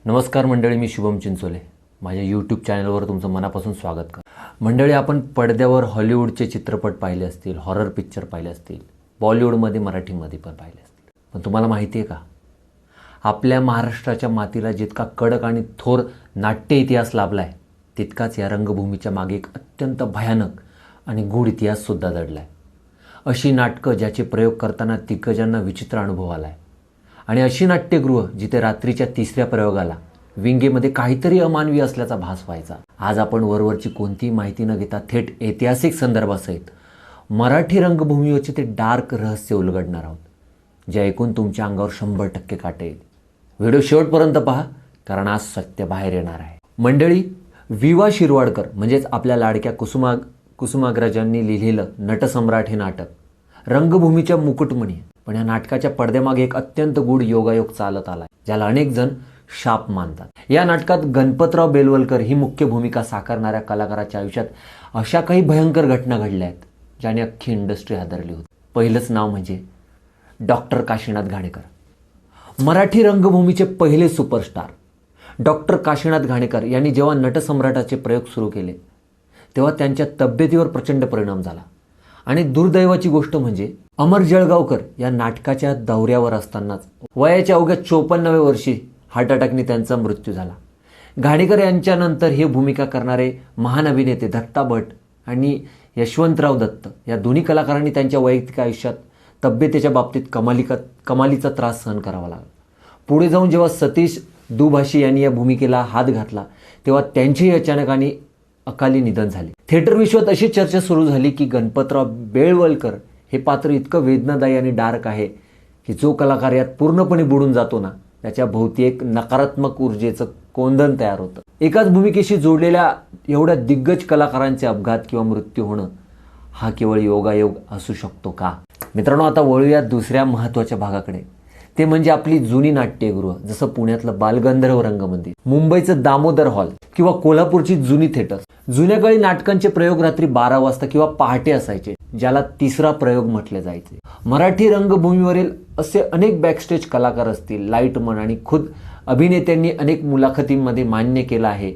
नमस्कार मंडळी, मी शुभम चिंचोले. माझ्या यूट्यूब चॅनलवर तुमचं मनापासून स्वागत करतो. मंडळी, आपण पडद्यावर हॉलिवूडचे चित्रपट पाहिले असतील, हॉरर पिक्चर पाहिले असतील, बॉलिवूडमध्ये मराठीमध्ये पण पाहिले असतील. पण तुम्हाला माहिती आहे का, आपल्या महाराष्ट्राच्या मातीला जितका कडक आणि थोर नाट्य इतिहास लाभला आहे, तितकाच या रंगभूमीच्या मागे एक अत्यंत भयानक आणि गूढ इतिहाससुद्धा दडला आहे. अशी नाटकं ज्याचे प्रयोग करताना दिग्गजांना विचित्र अनुभव आला आहे, आणि अशी नाट्यगृह जिथे रात्रीच्या तिसऱ्या प्रयोगाला विंगेमध्ये काहीतरी अमानवी असल्याचा भास व्हायचा. आज आपण वरवरची कोणतीही माहिती न घेता थेट ऐतिहासिक संदर्भासहित मराठी रंगभूमीवरचे ते डार्क रहस्य उलगडणार आहोत, जे ऐकून तुमच्या अंगावर 100% काटे येईल. व्हिडिओ शेवटपर्यंत पहा, कारण आज सत्य बाहेर येणार आहे. मंडळी, विवा शिरवाडकर म्हणजेच आपल्या लाडक्या कुसुमाग्रजांनी लिहिलेलं नटसम्राट हे नाटक रंगभूमीच्या मुकुटमणी आहे. पण या नाटकाच्या पडद्यामागे एक अत्यंत गूढ योगायोग चालत आलाय, ज्याला अनेक जण शाप मानतात. या नाटकात गणपतराव बेलवलकर ही मुख्य भूमिका साकारणाऱ्या कलाकाराच्या आयुष्यात अशा काही भयंकर घटना घडल्या आहेत, ज्याने अख्खी इंडस्ट्री हादरली होती. पहिलंच नाव म्हणजे डॉक्टर काशीनाथ घाणेकर. मराठी रंगभूमीचे पहिले सुपरस्टार डॉक्टर काशीनाथ घाणेकर यांनी जेव्हा नटसम्राटाचे प्रयोग सुरू केले, तेव्हा त्यांच्या तब्येतीवर प्रचंड परिणाम झाला. आणि दुर्दैवाची गोष्ट म्हणजे अमर जळगावकर या नाटकाच्या दौऱ्यावर असतानाच वयाच्या अवघ्या 54व्या वर्षी हार्ट अटॅकने त्यांचा मृत्यू झाला. घाणेकर यांच्यानंतर ही भूमिका करणारे महान अभिनेते दत्ता भट आणि यशवंतराव दत्त या दोन्ही कलाकारांनी त्यांच्या वैयक्तिक आयुष्यात तब्येतीच्या बाबतीत कमालीचा त्रास सहन करावा लागला. पुढे जाऊन जेव्हा सतीश दुभाषी यांनी या भूमिकेला हात घातला, तेव्हा त्यांचेही अचानक अकाली निधन झाले. थिएटर विश्वात अशी चर्चा सुरू झाली की गणपतराव बेलवलकर हे पात्र इतकं वेदनादायी आणि डार्क आहे की जो कलाकार यात पूर्णपणे बुडून जातो ना, त्याच्या भोवती एक नकारात्मक ऊर्जेचं कोंदण तयार होतं. एकाच भूमिकेशी जोडलेल्या एवढ्या दिग्गज कलाकारांचे अपघात किंवा मृत्यू होणं हा केवळ योगायोग असू शकतो का? मित्रांनो, आता वळूया दुसऱ्या महत्त्वाच्या भागाकडे. ते म्हणजे आपली जुनी नाट्यगृह, जसं पुण्यातलं बालगंधर्व रंगमंदिर, मुंबईचं दामोदर हॉल किंवा कोल्हापूरची जुनी थिएटर. जुन्या काळी नाटकांचे प्रयोग रात्री 12 वाजता किंवा पहाटे असायचे, ज्याला तिसरा प्रयोग म्हटले जायचे. मराठी रंगभूमीवरील असे अनेक बॅकस्टेज कलाकार असतील, लाईटमन आणि खुद अभिनेत्यांनी अनेक मुलाखतींमध्ये मान्य केलं आहे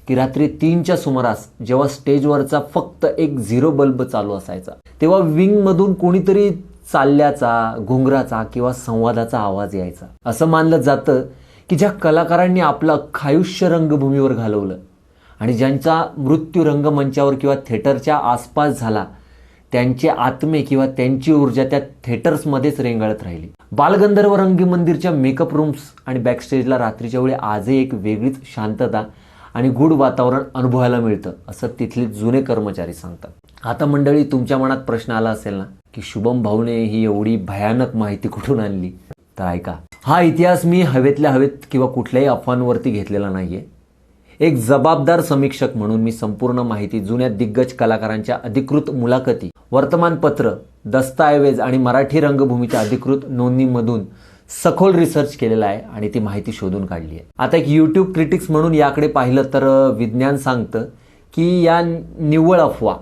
की रात्री 3च्या सुमारास जेव्हा स्टेजवरचा फक्त एक 0 बल्ब चालू असायचा, तेव्हा विंगमधून कोणीतरी चालल्याचा, घुंगराचा किंवा संवादाचा आवाज यायचा. असं मानलं जातं की ज्या कलाकारांनी आपलं अख्खं आयुष्य रंगभूमीवर घालवलं आणि ज्यांचा मृत्यू रंगमंचावर किंवा थिएटरच्या आसपास झाला, त्यांचे आत्मे किंवा त्यांची ऊर्जा त्या थिएटर्समध्येच रेंगाळत राहिली. बालगंधर्व रंगमंदिरच्या मेकअप रूम्स आणि बॅकस्टेजला रात्रीच्या वेळी आजही एक वेगळीच शांतता आणि गूढ वातावरण अनुभवायला मिळतं, असं तिथले जुने कर्मचारी सांगतात. आता मंडळी, तुमच्या मनात प्रश्न आला असेल ना की शुभम भाऊने ही एवढी भयानक माहिती कुठून आणली? तर ऐका, हा इतिहास मी हवेतल्या हवेत किंवा कुठल्याही अफवांवरती घेतलेला नाहीये. एक जबाबदार समीक्षक म्हणून मी संपूर्ण माहिती जुन्या दिग्गज कलाकारांच्या अधिकृत मुलाखती, वर्तमानपत्र, दस्तऐवज आणि मराठी रंगभूमीच्या अधिकृत नोंदणीमधून सखोल रिसर्च केलेला आहे आणि ती माहिती शोधून काढली आहे. आता एक यूट्यूब क्रिटिक्स म्हणून याकडे पाहिलं तर विज्ञान सांगतं की या निव्वळ अफवा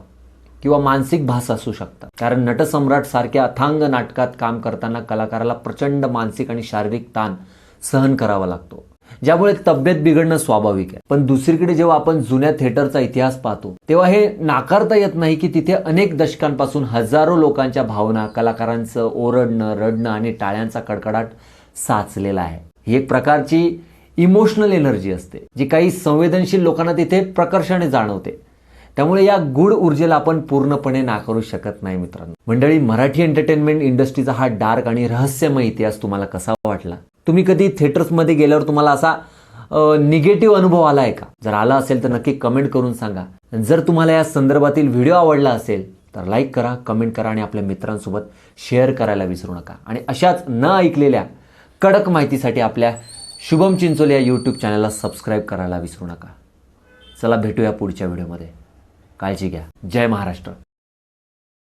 किंवा मानसिक भास असू शकतात. कारण नटसम्राट सारख्या अथांग नाटकात काम करताना कलाकाराला प्रचंड मानसिक आणि शारीरिक ताण सहन करावा लागतो, ज्यामुळे तब्येत बिघडणं स्वाभाविक आहे. पण दुसरीकडे जेव्हा आपण जुन्या थिएटरचा इतिहास पाहतो, तेव्हा हे नाकारता येत नाही की तिथे अनेक दशकांपासून हजारो लोकांच्या भावना, कलाकारांचं ओरडणं, रडणं आणि टाळ्यांचा कडकडाट साचलेला आहे. ही एक प्रकारची इमोशनल एनर्जी असते, जी काही संवेदनशील लोकांना तिथे प्रकर्षाने जाणवते. त्यामुळे या गूढ ऊर्जेला आपण पूर्णपणे नाकारू शकत नाही. मित्रांनो, मंडळी, मराठी एंटरटेनमेंट इंडस्ट्रीचा हा डार्क आणि रहस्यमय इतिहास तुम्हाला कसा वाटला? तुम्ही कधी थिएटर्समध्ये गेल्यावर तुम्हाला असा निगेटिव्ह अनुभव आला आहे का? जर आला असेल तर नक्की कमेंट करून सांगा. जर तुम्हाला या संदर्भातील व्हिडिओ आवडला असेल तर लाईक करा, कमेंट करा आणि आपल्या मित्रांसोबत शेअर करायला विसरू नका. आणि अशाच न ऐकलेल्या कडक माहितीसाठी आपल्या शुभम चिंचोले या यूट्यूब चॅनलला सबस्क्राईब करायला विसरू नका. चला, भेटूया पुढच्या व्हिडिओमध्ये. काळजी घ्या. जय महाराष्ट्र.